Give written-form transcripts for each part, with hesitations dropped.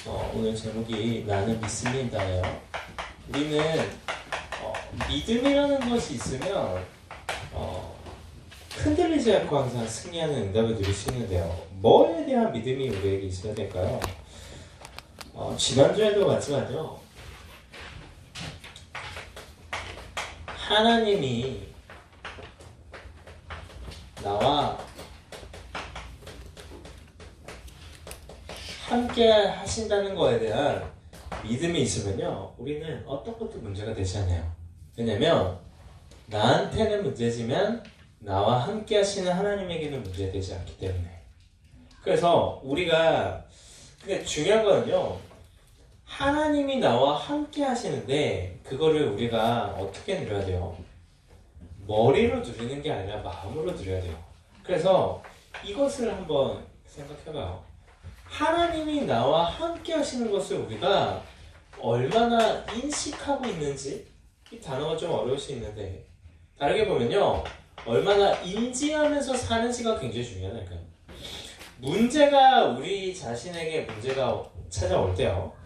오늘 제목이 나는 믿습니다예요. 우리는 믿음이라는 것이 있으면 흔들리지 않고 항상 승리하는 응답을 누릴 수 있는데요. 뭐에 대한 믿음이 우리에게 있어야 될까요? 지난주에도 마찬가지로 하나님이 나와 함께 하신다는 거에 대한 믿음이 있으면요, 우리는 어떤 것도 문제가 되지 않아요. 왜냐면 나한테는 문제지만 나와 함께 하시는 하나님에게는 문제되지 않기 때문에. 그래서 우리가 근데 중요한 거는요, 하나님이 나와 함께 하시는데 그거를 우리가 어떻게 누려야 돼요? 머리로 누리는 게 아니라 마음으로 누려야 돼요. 그래서 이것을 한번 생각해봐요. 하나님이 나와 함께 하시는 것을 우리가 얼마나 인식하고 있는지, 이 단어가 좀 어려울 수 있는데 다르게 보면요, 얼마나 인지하면서 사는지가 굉장히 중요하다니까요. 문제가 우리 자신에게 문제가 찾아올 때요,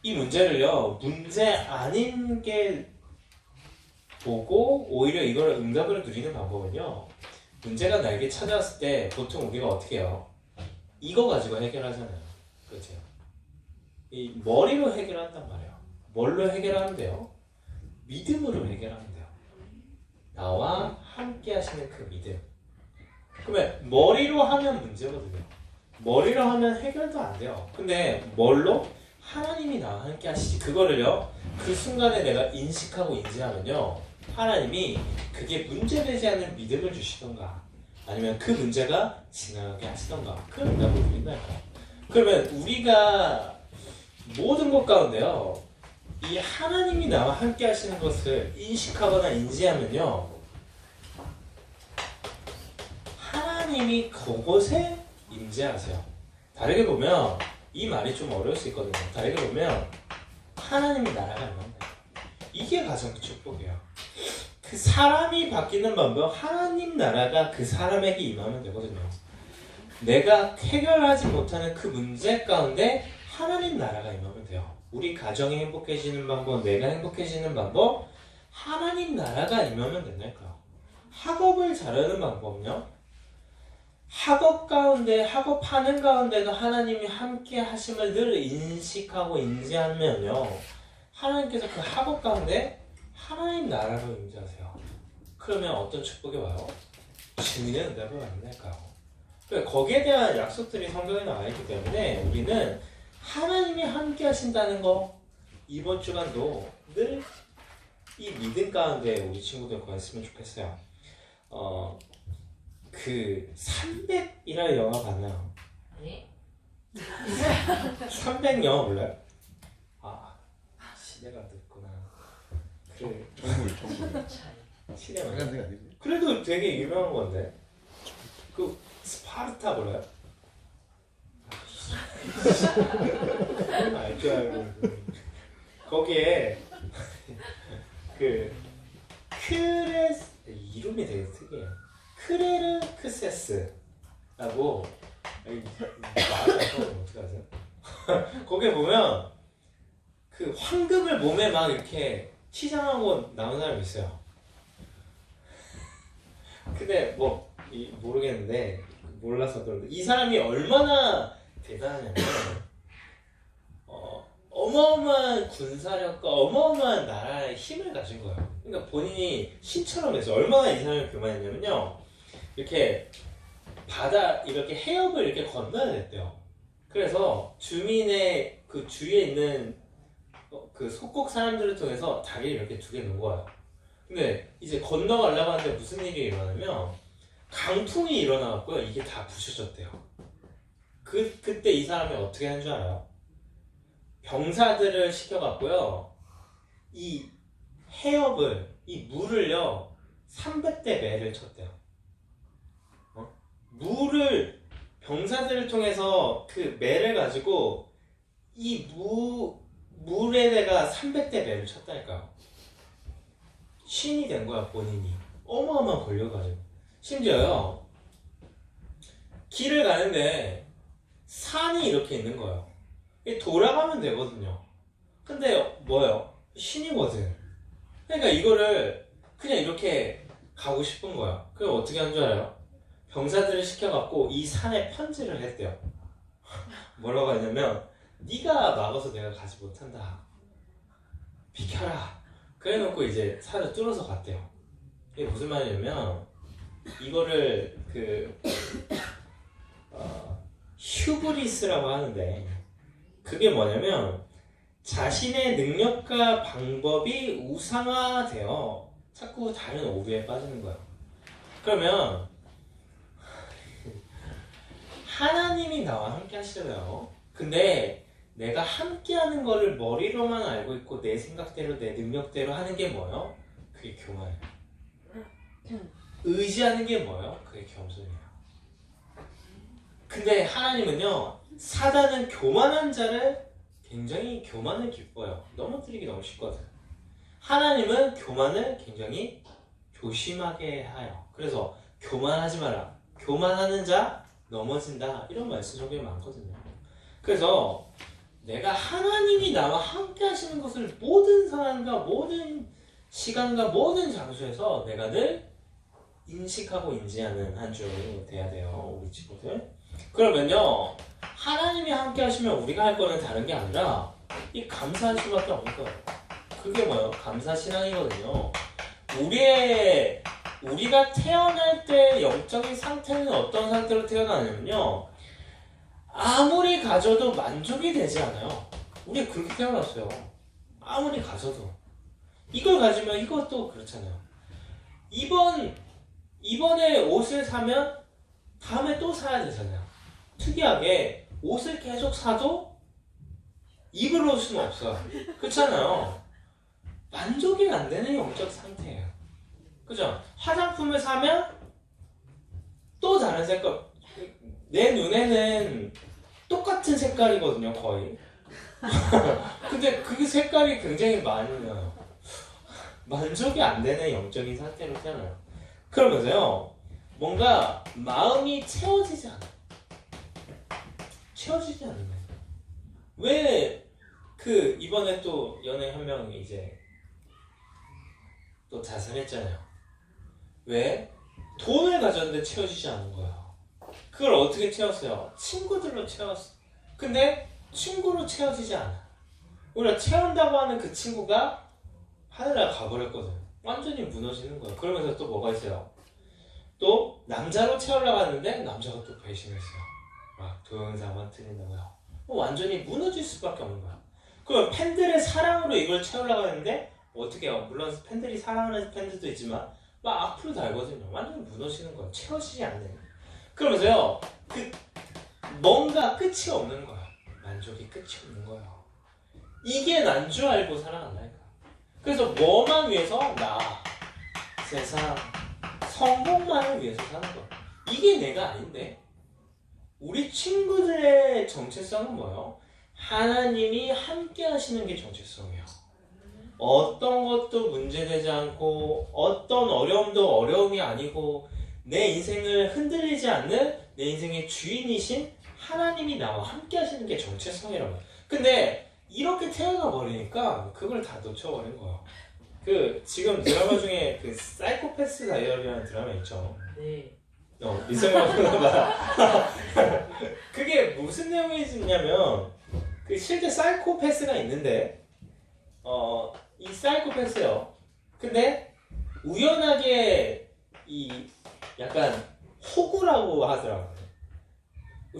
이 문제를요, 문제 아닌 게 보고 오히려 이걸 응답을 누리는 방법은요, 문제가 나에게 찾아왔을 때 보통 우리가 어떻게 해요? 이거 가지고 해결하잖아요. 그렇죠? 이 머리로 해결한단 말이에요. 뭘로 해결하는데요? 믿음으로 해결하는데요. 나와 함께 하시는 그 믿음. 그러면 머리로 하면 문제거든요. 머리로 하면 해결도 안 돼요. 근데 뭘로? 하나님이 나와 함께 하시지. 그거를요, 그 순간에 내가 인식하고 인지하면요, 하나님이 그게 문제되지 않는 믿음을 주시던가 아니면 그 문제가 지나가게 하시던가 그 응답을 드린다니까. 그러면 우리가 모든 것 가운데요, 이 하나님이 나와 함께 하시는 것을 인식하거나 인지하면요, 하나님이 그곳에 임재하세요. 다르게 보면 이 말이 좀 어려울 수 있거든요. 다르게 보면 하나님이 나라가 임한다. 이게 가장 축복이에요. 그 사람이 바뀌는 방법, 하나님 나라가 그 사람에게 임하면 되거든요. 내가 해결하지 못하는 그 문제 가운데 하나님 나라가 임하면 돼요. 우리 가정이 행복해지는 방법, 내가 행복해지는 방법, 하나님 나라가 임하면 된다니까요. 학업을 잘하는 방법은요, 학업 가운데, 학업하는 가운데도 하나님이 함께 하심을 늘 인식하고 인지하면요, 하나님께서 그 학업 가운데 하나님 나라로 임재하세요. 그러면 어떤 축복이 와요? 증인의 응답을 받는다니까요. 거기에 대한 약속들이 성경에 나와 있기 때문에 우리는 하나님이 함께 하신다는 거, 이번 주간도 늘 이 믿음 가운데 우리 친구들 구했으면 좋겠어요. 그 300이라는 영화 봤나요? 네? 300 영화 몰라요? 아, 시대가 늦구나. 그 정글 시대가 빨간색 아니지? 그래도 되게 유명한 건데. 그 스파르타 몰라요? 알 줄 알고. 거기에 그 이름이 되게 특이해요. 크레르크세스라고. 말을 안 하면 어떡하세요? 거기에 보면 그 황금을 몸에 막 이렇게 치장하고 나온 사람이 있어요. 근데 뭐 모르겠는데, 몰라서 그런데 이 사람이 얼마나 대단하냐면 어마어마한 군사력과 어마어마한 나라의 힘을 가진 거예요. 그러니까 본인이 신처럼 해서 얼마나 이 사람이 교만했냐면요, 이렇게 바다 이렇게 해협을 이렇게 건너야 됐대요. 그래서 주민의 그 주위에 있는 그 속국 사람들을 통해서 다리를 이렇게 두 개 놓은 거예요. 근데 이제 건너가려고 하는데 무슨 일이 일어나냐면 강풍이 일어나갖고요, 이게 다 부셔졌대요. 그때 이 사람이 어떻게 한 줄 알아요? 병사들을 시켜갖고요, 이 해협을, 이 물을요, 300대 매를 쳤대요. 물을, 병사들을 통해서 그 매를 가지고 이 물에다가 300대 매를 쳤다니까요. 신이 된 거야, 본인이. 어마어마한 권력을 가지고. 심지어요, 길을 가는데 산이 이렇게 있는 거예요. 돌아가면 되거든요. 근데 뭐예요? 신이거든. 그러니까 이거를 그냥 이렇게 가고 싶은 거야. 그럼 어떻게 한 줄 알아요? 병사들을 시켜갖고 이 산에 편지를 했대요. 뭐라고 하냐면 네가 막아서 내가 가지 못한다. 비켜라. 그래놓고 이제 산을 뚫어서 갔대요. 이게 무슨 말이냐면 이거를 휴브리스라고 하는데 그게 뭐냐면 자신의 능력과 방법이 우상화되어 자꾸 다른 오류에 빠지는 거야. 그러면 하나님이 나와 함께 하시잖아요. 근데 내가 함께 하는 거를 머리로만 알고 있고 내 생각대로 내 능력대로 하는 게 뭐예요? 그게 교만이에요. 의지하는 게 뭐예요? 그게 겸손이에요. 근데 하나님은요, 사단은 교만한 자를 굉장히 교만을 기뻐요. 넘어뜨리기 너무 쉽거든. 하나님은 교만을 굉장히 조심하게 해요. 그래서 교만하지 마라. 교만하는 자 넘어진다. 이런 말씀 성경에 많거든요. 그래서 내가 하나님이 나와 함께 하시는 것을 모든 상황과 모든 시간과 모든 장소에서 내가 늘 인식하고 인지하는 한 주 돼야 돼요. 우리 친구들. 그러면요, 하나님이 함께 하시면 우리가 할 거는 다른 게 아니라 이 감사할 수밖에 없는 거예요. 그게 뭐예요? 감사신앙이거든요. 우리가 태어날 때 영적인 상태는 어떤 상태로 태어나냐면요, 아무리 가져도 만족이 되지 않아요. 우리 그렇게 태어났어요. 아무리 가져도. 이걸 가지면 이것도 그렇잖아요. 이번에 옷을 사면 다음에 또 사야 되잖아요. 특이하게 옷을 계속 사도 입을 옷은 없어요. 그렇잖아요. 만족이 안 되는 영적 상태예요. 그죠? 화장품을 사면 또 다른 색깔. 내 눈에는 똑같은 색깔이거든요, 거의. 근데 그 색깔이 굉장히 많이 나요. 만족이 안 되는 영적인 상태로 태어나요. 그러면서요, 뭔가 마음이 채워지지 않아요. 채워지지 않는 거예요. 왜 이번에 또 연예 한 명이 이제 또 자살했잖아요. 왜? 돈을 가졌는데 채워지지 않은 거예요. 그걸 어떻게 채웠어요? 친구들로 채웠어. 근데 친구로 채워지지 않아. 우리가 채운다고 하는 그 친구가 하늘에 가버렸거든. 완전히 무너지는 거예요. 그러면서 또 뭐가 있어요? 또 남자로 채우려고 하는데 남자가 또 배신했어요. 막 동영상만 틀린다고요. 완전히 무너질 수밖에 없는 거야. 그럼 팬들의 사랑으로 이걸 채우려고 하는데 어떻게 해요? 물론 팬들이 사랑하는 팬들도 있지만 막 악플을 달거든요. 완전히 무너지는 거야. 채워지지 않는. 그러면서요, 뭔가 끝이 없는 거야. 만족이 끝이 없는 거야. 이게 난 줄 알고 살아간다니까. 그래서 뭐만 위해서? 나, 세상, 성공만을 위해서 사는 거야. 이게 내가 아닌데. 우리 친구들의 정체성은 뭐예요? 하나님이 함께 하시는 게 정체성이에요. 어떤 것도 문제되지 않고 어떤 어려움도 어려움이 아니고 내 인생을 흔들리지 않는 내 인생의 주인이신 하나님이 나와 함께 하시는 게 정체성이라고. 근데 이렇게 태어나 버리니까 그걸 다 놓쳐버린 거예요. 지금 드라마 중에 사이코패스 다이어리라는 드라마 있죠? 네. 미성이라고 보나봐. 그게 무슨 내용이냐면 실제 사이코패스가 있는데 이 사이코패스요. 근데 우연하게 이 약간 호구라고 하더라고요.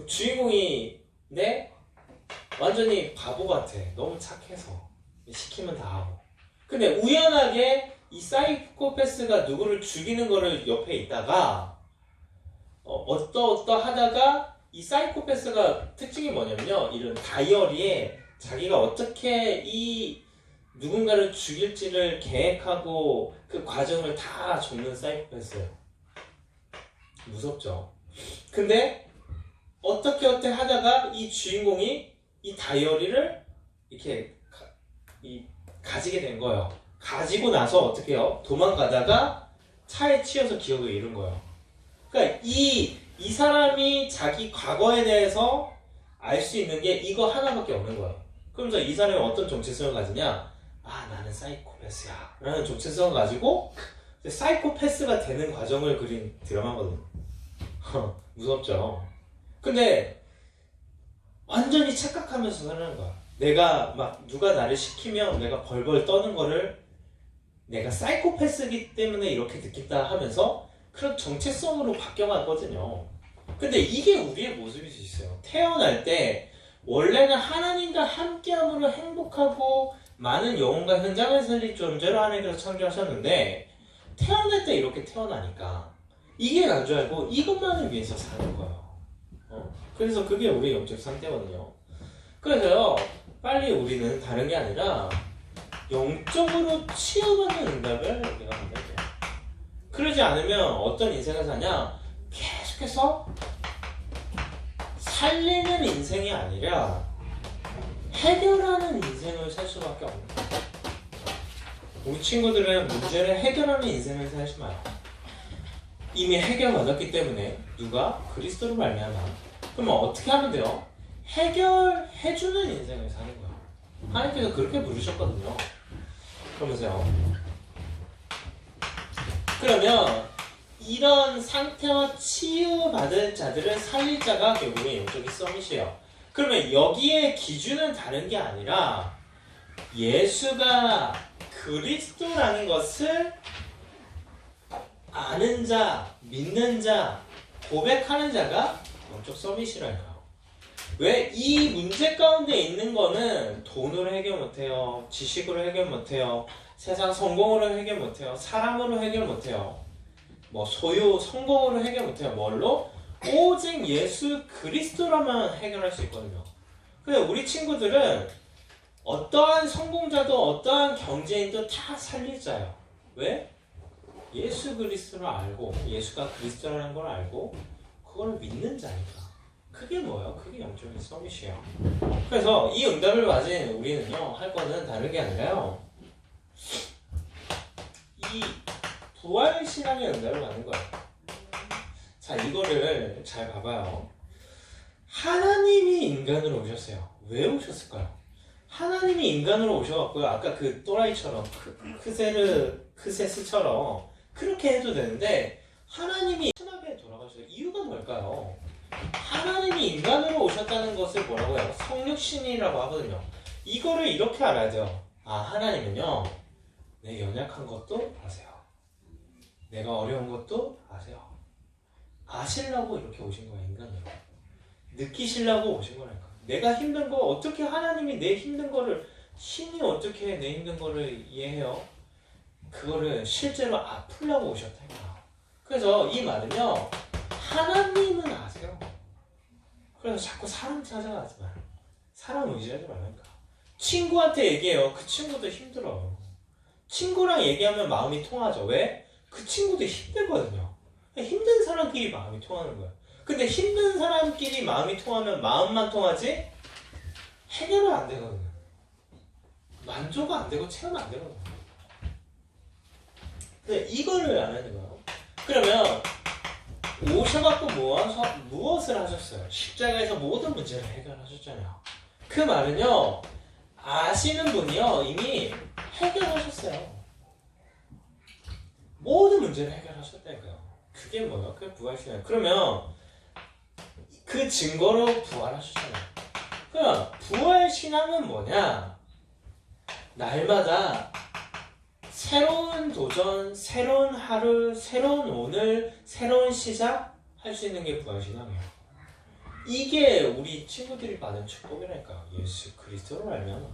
주인공인데 완전히 바보 같아. 너무 착해서 시키면 다 하고. 근데 우연하게 이 사이코패스가 누구를 죽이는 거를 옆에 있다가 하다가 이 사이코패스가 특징이 뭐냐면요, 이런 다이어리에 자기가 어떻게 이 누군가를 죽일지를 계획하고 그 과정을 다 적는 사이코패스예요. 무섭죠? 근데 어떻게 하다가 이 주인공이 이 다이어리를 이렇게 가지게 된 거예요. 가지고 나서 어떻게 해요? 도망가다가 차에 치여서 기억을 잃은 거예요. 그러니까 이 사람이 자기 과거에 대해서 알 수 있는 게 이거 하나밖에 없는 거예요. 그러면서 이 사람이 어떤 정체성을 가지냐? 아, 나는 사이코패스야 라는 정체성을 가지고 사이코패스가 되는 과정을 그린 드라마거든요. 무섭죠? 근데 완전히 착각하면서 사는 거야. 내가 막 누가 나를 시키면 내가 벌벌 떠는 거를 내가 사이코패스이기 때문에 이렇게 느낀다 하면서 그런 정체성으로 바뀌어갔거든요. 근데 이게 우리의 모습일 수 있어요. 태어날 때 원래는 하나님과 함께함으로 행복하고 많은 영혼과 현장을 살릴 존재로 하나님께서 창조하셨는데 태어날 때 이렇게 태어나니까 이게 난 줄 알고 이것만을 위해서 사는 거예요. 그래서 그게 우리의 영적 상태거든요. 그래서요, 빨리 우리는 다른 게 아니라 영적으로 치유받는 응답을 우리가 만들어야 돼요. 그러지 않으면 어떤 인생을 사냐? 계속해서 살리는 인생이 아니라 해결하는 인생을 살 수밖에 없는 거예요. 우리 친구들은 문제를 해결하는 인생을 살지 마요. 이미 해결받았기 때문에 누가 그리스도로 말미암아. 그러면 어떻게 하면 돼요? 해결해주는 인생을 사는 거예요. 하나님께서 그렇게 부르셨거든요. 그러면서요. 그러면 이런 상태와 치유받을 자들을 살릴 자가 결국에 영적인 서밋이에요. 그러면 여기에 기준은 다른 게 아니라 예수가 그리스도라는 것을 아는 자, 믿는 자, 고백하는 자가 영적 서밋이랄까요. 왜? 이 문제 가운데 있는 거는 돈으로 해결 못해요. 지식으로 해결 못해요. 세상 성공으로 해결 못해요. 사람으로 해결 못해요. 뭐 소유, 성공으로 해결 못해요. 뭘로? 오직 예수 그리스도로만 해결할 수 있거든요. 근데 우리 친구들은 어떠한 성공자도 어떠한 경제인도 다 살릴 자예요. 왜? 예수 그리스도를 알고 예수가 그리스도라는 걸 알고 그걸 믿는 자니까. 그게 뭐예요? 그게 영적인 서밋이에요. 그래서 이 응답을 맞은 우리는요, 할 거는 다른 게 아니라요, 이 부활신앙의 응답을 받는 거예요. 자, 이거를 잘 봐봐요. 하나님이 인간으로 오셨어요. 왜 오셨을까요? 하나님이 인간으로 오셔갖고요, 아까 그 또라이처럼 크세스처럼 그렇게 해도 되는데 하나님이 천하에 돌아가셔서 이유가 뭘까요? 하나님이 인간으로 오셨다는 것을 뭐라고 해요? 성육신이라고 하거든요. 이거를 이렇게 알아야 돼요. 아, 하나님은요, 내 연약한 것도 아세요. 내가 어려운 것도 아세요. 아시려고 이렇게 오신 거야, 인간으로. 느끼시려고 오신 거라니까. 내가 힘든 거 어떻게 하나님이 내 힘든 거를, 신이 어떻게 내 힘든 거를 이해해요? 그거를 실제로 아프려고 오셨다니까. 그래서 이 말은요, 하나님은 아세요. 그래서 자꾸 사람 찾아가지 마요. 사람 의지하지 말라니까. 친구한테 얘기해요. 그 친구도 힘들어요. 친구랑 얘기하면 마음이 통하죠. 왜? 그 친구도 힘들거든요. 힘든 사람끼리 마음이 통하는 거예요. 근데 힘든 사람끼리 마음이 통하면 마음만 통하지 해결은 안 되거든요. 만족은 안 되고 체험은 안 되거든요. 근데 이거를 안 하는 거예요. 그러면 오셔갖고 무엇을 하셨어요? 십자가에서 모든 문제를 해결하셨잖아요. 그 말은요, 아시는 분이요, 이미 해결하셨어요. 모든 문제를 해결하셨다니까요. 그게 뭐예요? 그게 부활신앙이에요. 그러면 그 증거로 부활하셨잖아요. 그럼 부활신앙은 뭐냐? 날마다 새로운 도전, 새로운 하루, 새로운 오늘, 새로운 시작 할 수 있는 게 부활신앙이에요. 이게 우리 친구들이 받은 축복이라니까. 예수 그리스도로 알면.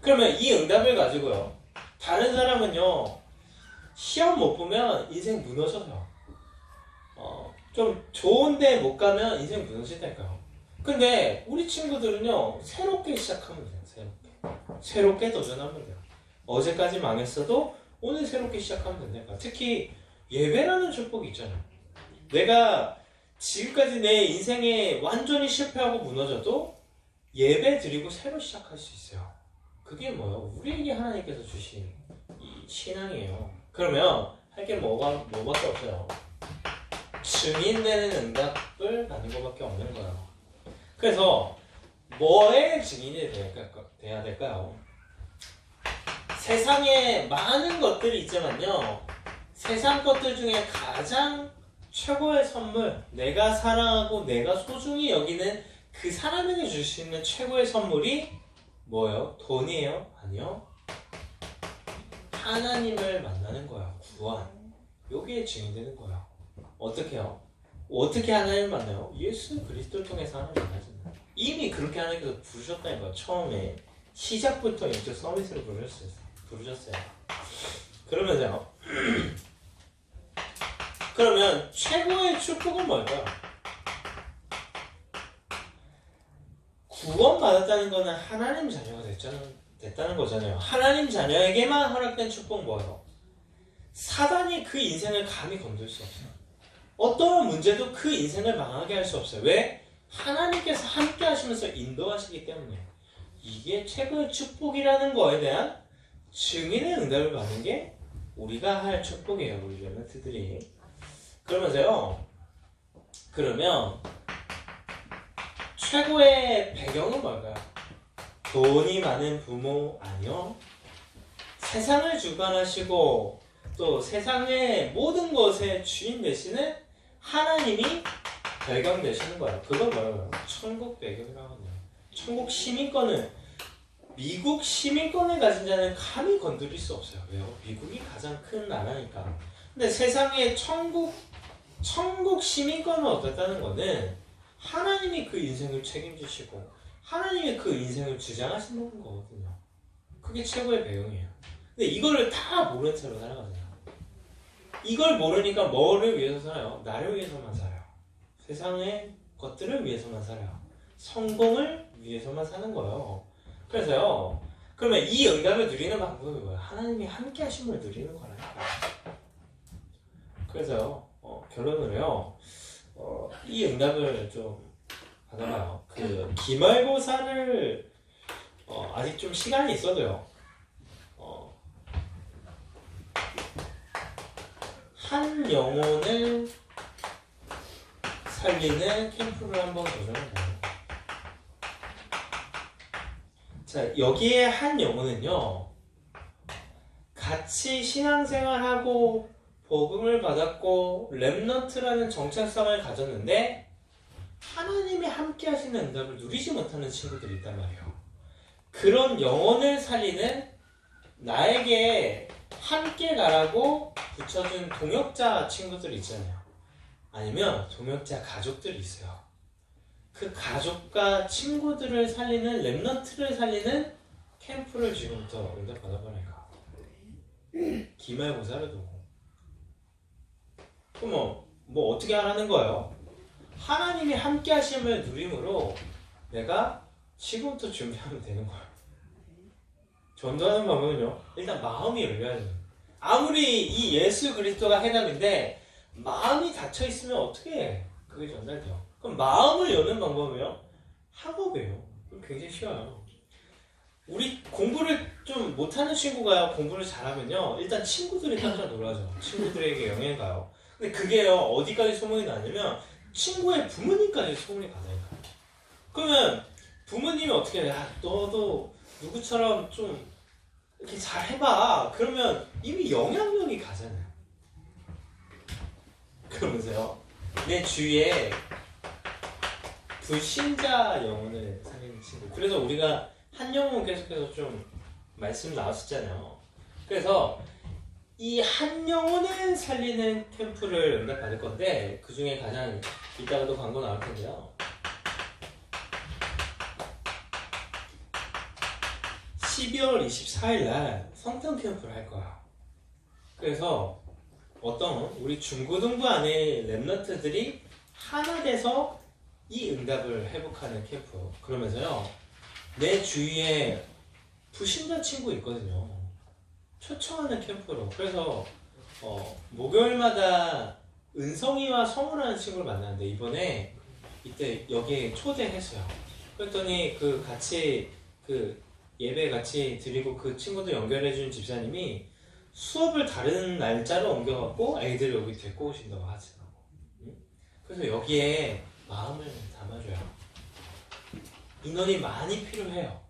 그러면 이 응답을 가지고요, 다른 사람은요, 시험 못 보면 인생 무너져요. 좀 좋은데 못 가면 인생 무너진다니까요. 근데 우리 친구들은요, 새롭게 시작하면 돼요. 새롭게 도전하면 돼요. 어제까지 망했어도 오늘 새롭게 시작하면 된다니까. 특히 예배라는 축복이 있잖아요. 내가 지금까지 내 인생에 완전히 실패하고 무너져도 예배 드리고 새로 시작할 수 있어요. 그게 뭐예요? 우리에게 하나님께서 주신 이 신앙이에요. 그러면 할 게 뭐밖에 없어요. 증인되는 응답을 받는 것밖에 없는 거예요. 그래서 뭐의 증인이 돼야 될까요? 세상에 많은 것들이 있지만요, 세상 것들 중에 가장 최고의 선물, 내가 사랑하고 내가 소중히 여기는 그 사람에게 줄 수 있는 최고의 선물이 뭐예요? 돈이에요? 아니요. 하나님을 만나는 거예요. 구원. 여기에 증인되는 거예요. 어떻게 해요? 어떻게 하나님을 만나요? 예수 그리스도를 통해서 하나님을 만나잖아요. 이미 그렇게 하나님께서 부르셨다는 거예요. 처음에 시작부터 영적 서비스를 부르셨어요. 그러면서요. 그러면 최고의 축복은 뭘까요? 구원받았다는 거는 하나님 자녀가 됐다는 거잖아요. 하나님 자녀에게만 허락된 축복은 뭐예요? 사단이 그 인생을 감히 건들 수 없어요. 어떠한 문제도 그 인생을 망하게 할 수 없어요. 왜? 하나님께서 함께 하시면서 인도하시기 때문에. 이게 최고의 축복이라는 거에 대한 증인의 응답을 받는 게 우리가 할 축복이에요. 우리 렘넌트들이. 그러면서요. 그러면 최고의 배경은 뭘까요? 돈이 많은 부모 아니요. 세상을 주관하시고 또 세상의 모든 것의 주인 되시는 하나님이 배경 되시는 거예요. 그건 뭐예요? 천국 배경이라고 하네요. 천국 시민권을, 미국 시민권을 가진 자는 감히 건드릴 수 없어요. 왜요? 미국이 가장 큰 나라니까. 근데 세상의 천국 시민권을 얻었다는 거는 하나님이 그 인생을 책임지시고 하나님이 그 인생을 주장하신다는 거거든요. 그게 최고의 배경이에요. 근데 이거를 다 모른 채로 살아가잖아요. 이걸 모르니까 뭐를 위해서 살아요? 나를 위해서만 살아요. 세상의 것들을 위해서만 살아요. 성공을 위해서만 사는 거예요. 그래서요. 그러면 이 응답을 누리는 방법이 뭐예요? 하나님이 함께 하심을 누리는 거라니까. 그래서요. 결론으로요. 이 응답을 좀 받아봐요. 그 기말고사를 아직 좀 시간이 있어도요. 한 영혼을 살리는 캠프를 한번 도전해봐요. 자, 여기에 한 영혼은요, 같이 신앙생활하고 복음을 받았고 렘넌트라는 정체성을 가졌는데 하나님이 함께 하시는 응답을 누리지 못하는 친구들이 있단 말이에요. 그런 영혼을 살리는, 나에게 함께 가라고 붙여준 동역자 친구들이 있잖아요. 아니면 동역자 가족들이 있어요. 그 가족과 친구들을 살리는, 렘넌트를 살리는 캠프를 지금부터 응답 받아보니까 기말고사를 두고. 그럼 뭐 어떻게 하라는 거예요? 하나님이 함께 하심을 누림으로 내가 지금부터 준비하면 되는 거예요. 전도하는 방법은요, 일단 마음이 열려야 돼요. 아무리 이 예수 그리스도가 해답인데 마음이 닫혀 있으면 어떻게 그게 전달돼요? 그럼 마음을 여는 방법이요? 학업이에요. 굉장히 쉬워요. 우리 공부를 좀 못하는 친구가요, 공부를 잘하면요, 일단 친구들이 깜짝 놀라죠. 친구들에게 영향을 가요. 근데 그게요, 어디까지 소문이 나냐면 친구의 부모님까지 소문이 가다니까요. 그러면 부모님이 어떻게 해? 야, 너도 누구처럼 좀 이렇게 잘 해봐. 그러면 이미 영향력이 가잖아요. 그러면서요, 내 주위에 불신자 영혼을 살리는 친구. 그래서 우리가 한 영혼 계속해서 좀 말씀 나왔었잖아요. 그래서 이 한 영혼을 살리는 캠프를 응답받을 건데, 그 중에 가장 이따가도 광고 나올 텐데요. 12월 24일 날 성탄 캠프를 할 거야. 그래서 우리 중고등부 안에 렘넌트들이 하나 돼서 이 응답을 회복하는 캠프. 그러면서요, 내 주위에 불신자 친구 있거든요. 초청하는 캠프로. 그래서 목요일마다 은성이와 성우라는 친구를 만났는데 이번에 이때 여기에 초대했어요. 그랬더니 그 같이 그 예배 같이 드리고 그 친구도 연결해준 집사님이 수업을 다른 날짜로 옮겨갖고 애들을 여기 데리고 오신다고 하시더라고. 그래서 여기에 마음을 담아줘요. 인원이 많이 필요해요.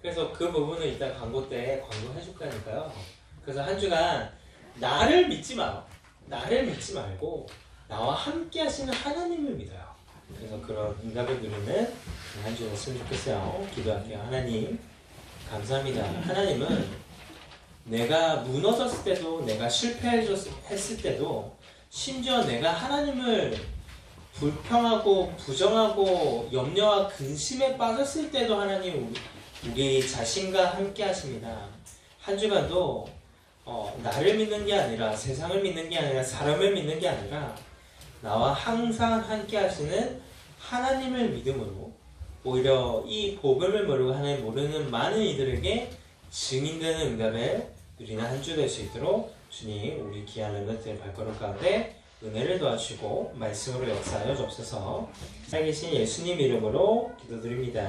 그래서 그 부분은 이따 광고 때 광고해줄 거니까요. 그래서 한 주간 나를 믿지 마. 나를 믿지 말고 나와 함께 하시는 하나님을 믿어요. 그래서 그런 응답을 누리는 한 주 됐으면 좋겠어요. 기도할게요. 하나님 감사합니다. 하나님은 내가 무너졌을 때도 내가 실패했을 때도 심지어 내가 하나님을 불평하고 부정하고 염려와 근심에 빠졌을 때도 하나님 우리 자신과 함께 하십니다. 한 주간도 나를 믿는 게 아니라 세상을 믿는 게 아니라 사람을 믿는 게 아니라 나와 항상 함께 하시는 하나님을 믿음으로 오히려 이 복음을 모르고 하나님 모르는 많은 이들에게 증인되는 응답을 누리는 한 주 될 수 있도록 주님 우리 귀한 렘넌트의 발걸음 가운데 은혜를 도와주시고 말씀으로 역사하여 주옵소서. 살아계신 예수님 이름으로 기도드립니다.